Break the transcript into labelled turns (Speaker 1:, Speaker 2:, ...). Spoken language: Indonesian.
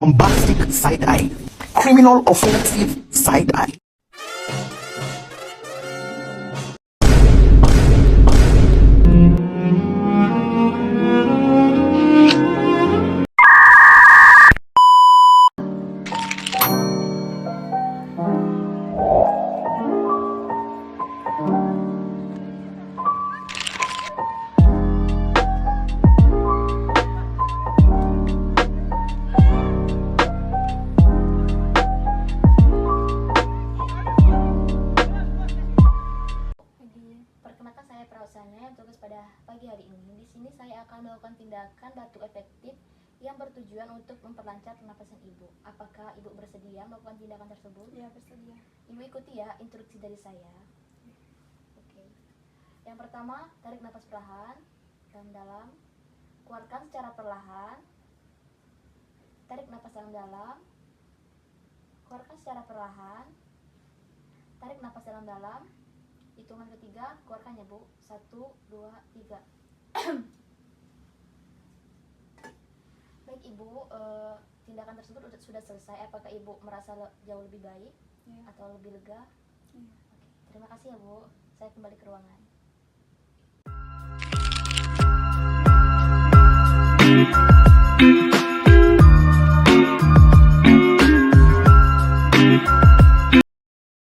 Speaker 1: Bombastic side eye, criminal offensive side eye.
Speaker 2: Perkenalkan, saya Prausana yang tugas pada pagi hari ini. Di sini saya akan melakukan tindakan batuk efektif yang bertujuan untuk memperlancar pernapasan ibu. Apakah ibu bersedia melakukan tindakan tersebut?
Speaker 3: Ya, bersedia.
Speaker 2: Ibu ikuti ya instruksi dari saya. Oke. Yang pertama, tarik napas perlahan dalam-dalam. Keluarkan secara perlahan. Tarik napas dalam-dalam. Keluarkan secara perlahan. Tarik napas dalam-dalam. Hitungan ketiga, keluarkan ya Bu. 1, 2, 3. Baik Ibu, tindakan tersebut sudah selesai. Apakah Ibu merasa jauh lebih baik
Speaker 3: Ya.
Speaker 2: atau lebih lega?
Speaker 3: Ya.
Speaker 2: Oke, terima kasih ya Bu. Saya kembali ke ruangan.